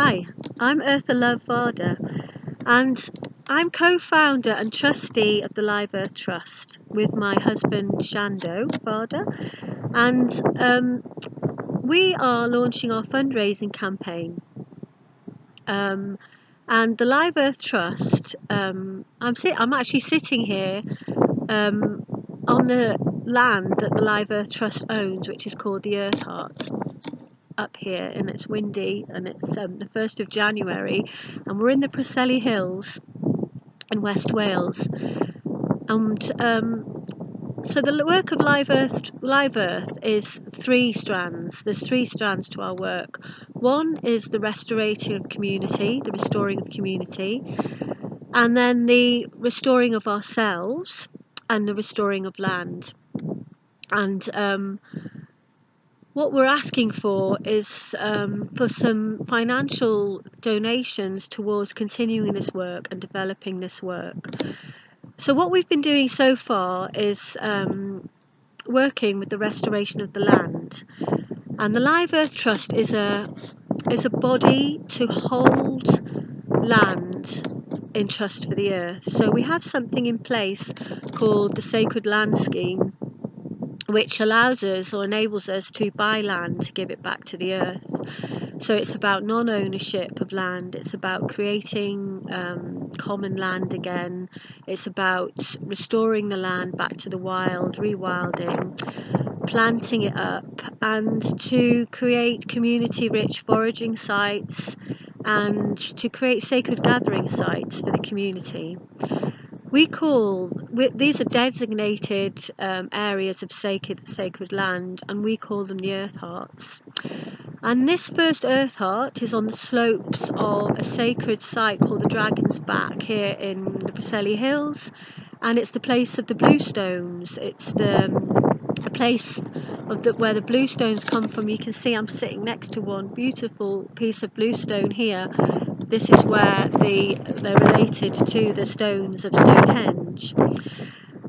Hi, I'm Eartha Varda, and I'm co-founder and trustee of the Live Earth Trust with my husband Shando Varda, and we are launching our fundraising campaign. And the Live Earth Trust, I'm actually sitting here on the land that the Live Earth Trust owns, which is called the Eartha, up here, and it's windy, and it's the 1st of January, and we're in the Preseli Hills in West Wales. And so the work of Live Earth is three strands. There's three strands to our work. One is the restoration of community, the restoring of community, and then the restoring of ourselves and the restoring of land. And what we're asking for is for some financial donations towards continuing this work and developing this work. So what we've been doing so far is working with the restoration of the land. And the Live Earth Trust is a body to hold land in trust for the earth. So we have something in place called the Sacred Land Scheme, which allows us or enables us to buy land to give it back to the earth. So it's about non-ownership of land, it's about creating common land again, it's about restoring the land back to the wild, rewilding, planting it up, and to create community-rich foraging sites and to create sacred gathering sites for the community. These are designated areas of sacred land, and we call them the Earth Hearts. And this first Earth Heart is on the slopes of a sacred site called the Dragon's Back here in the Preseli Hills, and it's the place of the bluestones. It's a place where the bluestones come from. You can see I'm sitting next to one beautiful piece of bluestone here. This is where they're related to the stones of Stonehenge.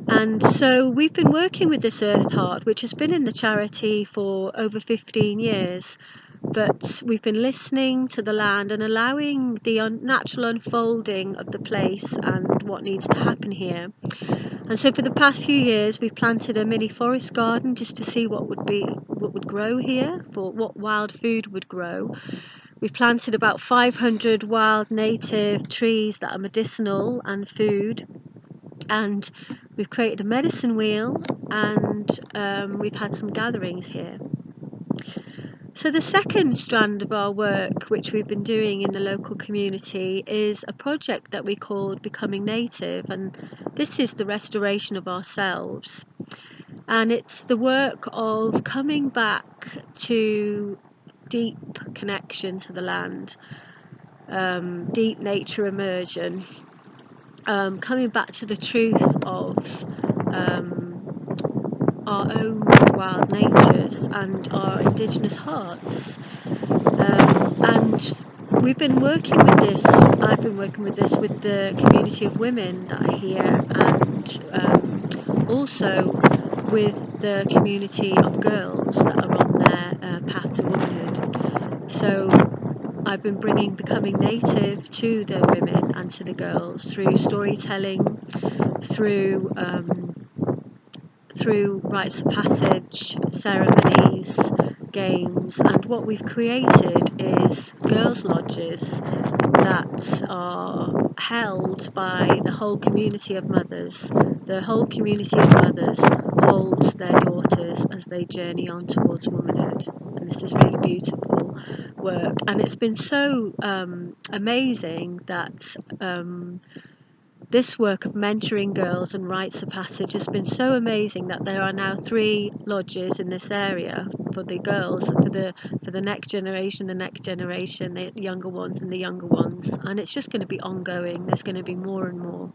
And so we've been working with this Earth Heart, which has been in the charity for over 15 years. But we've been listening to the land and allowing the natural unfolding of the place and what needs to happen here. And so for the past few years we've planted a mini forest garden just to see what would grow here, for what wild food would grow. We've planted about 500 wild native trees that are medicinal and food, and we've created a medicine wheel, and we've had some gatherings here. So the second strand of our work, which we've been doing in the local community, is a project that we called Becoming Native, and this is the restoration of ourselves. And it's the work of coming back to deep connection to the land, deep nature immersion, coming back to the truth of our own wild natures and our indigenous hearts. And we've been working with this, I've been working with this with the community of women that are here, and also with the community of girls that are on their path to womanhood. So I've been bringing Becoming Native to the women and to the girls through storytelling, through rites of passage, ceremonies, games, and what we've created is girls' lodges that are held by the whole community of mothers. The whole community of mothers holds their daughters as they journey on towards womanhood, and this is really beautiful work. And it's been so amazing that this work of mentoring girls and rites of passage has been so amazing that there are now 3 lodges in this area for the girls, for the next generation, the younger ones and the younger ones, and it's just going to be ongoing. There's going to be more and more.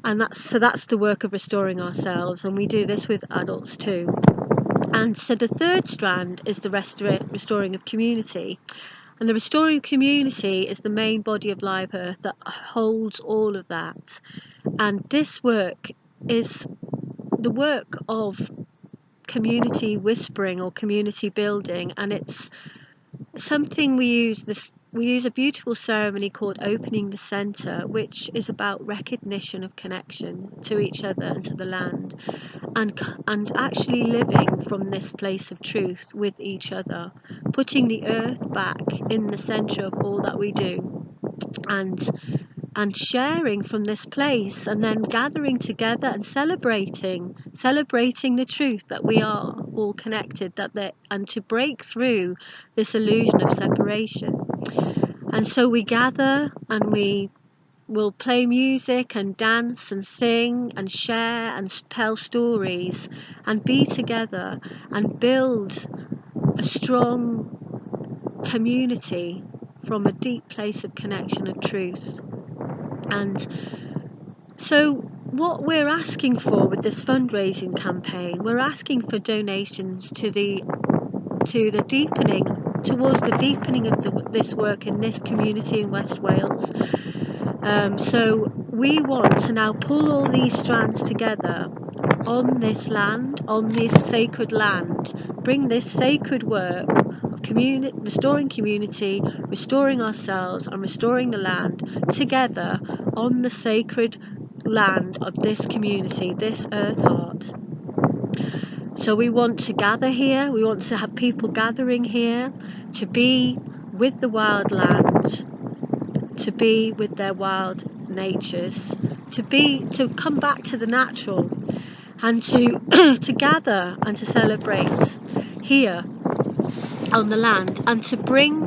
And that's the work of restoring ourselves, and we do this with adults too. And so the third strand is the restoring of community. And the restoring community is the main body of Live Earth that holds all of that. And this work is the work of community whispering or community building, and it's something we use a beautiful ceremony called opening the center, which is about recognition of connection to each other and to the land, and actually living from this place of truth with each other, putting the earth back in the center of all that we do, and sharing from this place, and then gathering together and celebrating the truth that we are all connected, and to break through this illusion of separation. And so we gather, and we will play music and dance and sing and share and tell stories and be together and build a strong community from a deep place of connection of truth. And so what we're asking for with this fundraising campaign, we're asking for donations towards the deepening of this work in this community in West Wales. So we want to now pull all these strands together on this land, on this sacred land, bring this sacred work of restoring community, restoring ourselves and restoring the land together on the sacred land of this community, this Earth Heart. So we want to gather here, we want to have people gathering here to be with the wild land, to be with their wild natures, to come back to the natural, and to to gather and to celebrate here on the land, and to bring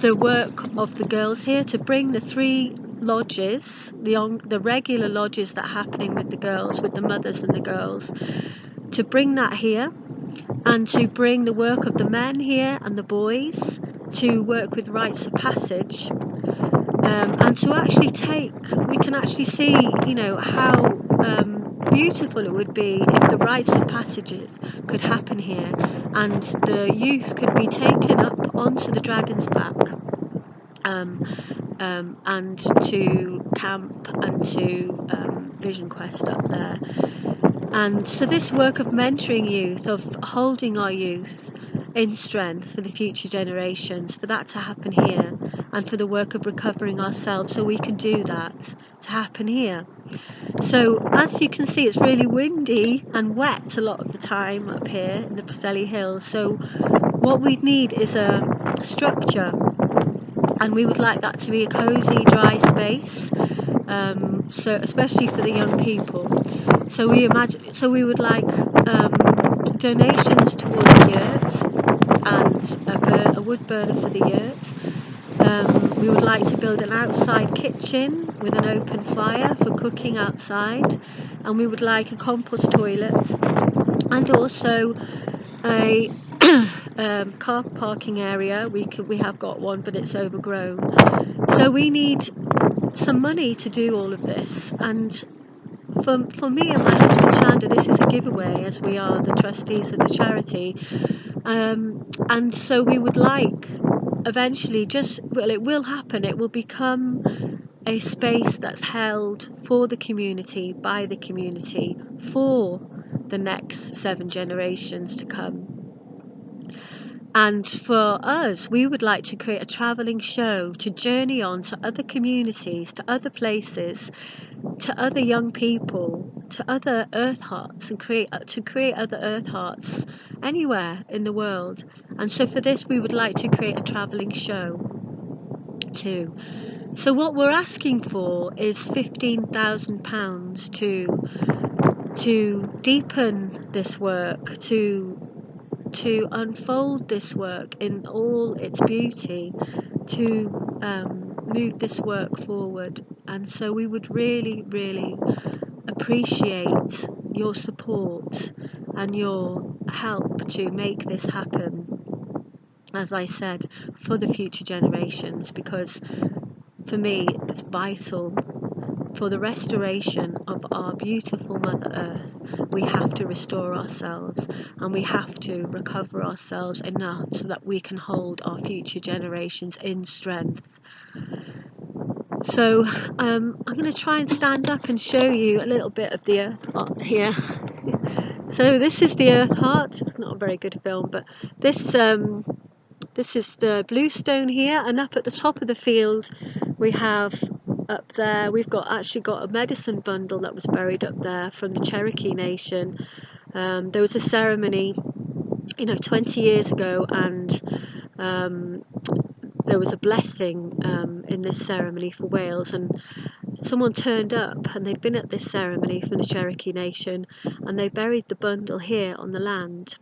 the work of the girls here, to bring the 3 lodges, the regular lodges that are happening with the girls, with the mothers and the girls, to bring that here, and to bring the work of the men here and the boys, to work with rites of passage, and to actually we can actually see, how beautiful it would be if the rites of passages could happen here, and the youth could be taken up onto the dragon's back, and to camp and to Vision Quest up there. And so this work of mentoring youth, of holding our youth in strength for the future generations, for that to happen here, and for the work of recovering ourselves so we can do that to happen here. So as you can see, it's really windy and wet a lot of the time up here in the Preseli Hills. So what we need is a structure, and we would like that to be a cosy, dry space, so especially for the young people. So we would like donations towards the yurt and a wood burner for the yurt. We would like to build an outside kitchen with an open fire for cooking outside, and we would like a compost toilet, and also a car parking area. We have got one, but it's overgrown. So we need some money to do all of this, and for me and my husband Shando, this is a giveaway, as we are the trustees of the charity, and so we would like eventually it will happen, it will become a space that's held for the community, by the community, for the next 7 generations to come. And for us, we would like to create a travelling show to journey on to other communities, to other places, to other young people, to other Earth Hearts, and create other Earth Hearts anywhere in the world. And so for this, we would like to create a travelling show too. So what we're asking for is £15,000 to deepen this work, to unfold this work in all its beauty, to move this work forward. And so we would really, really appreciate your support and your help to make this happen, as I said, for the future generations, because for me it's vital. For the restoration of our beautiful Mother Earth, we have to restore ourselves, and we have to recover ourselves enough so that we can hold our future generations in strength. So I'm going to try and stand up and show you a little bit of the Earth Heart here. So this is the Earth Heart. It's not a very good film, but this This is the bluestone here, and up at the top of the field we have, up there we've actually got a medicine bundle that was buried up there from the Cherokee Nation. There was a ceremony, 20 years ago, and there was a blessing in this ceremony for Wales, and someone turned up and they'd been at this ceremony from the Cherokee Nation, and they buried the bundle here on the land.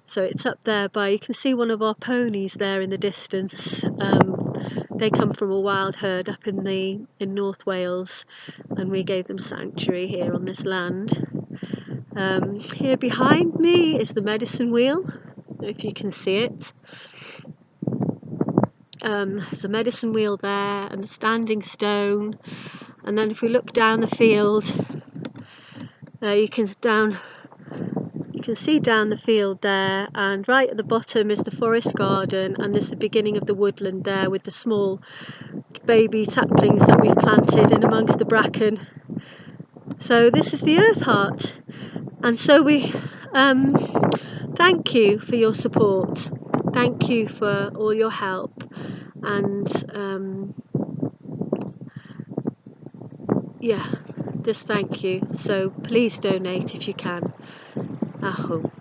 So it's up there you can see one of our ponies there in the distance. They come from a wild herd up in North Wales, and we gave them sanctuary here on this land. Here behind me is the medicine wheel, if you can see it. There's a medicine wheel there and a standing stone, and then if we look down the field, you can see down the field there, and right at the bottom is the forest garden, and there's the beginning of the woodland there with the small baby saplings that we've planted in amongst the bracken. So this is the Earth Heart, and so we thank you for your support, thank you for all your help, and yeah, just thank you. So please donate if you can. Aho.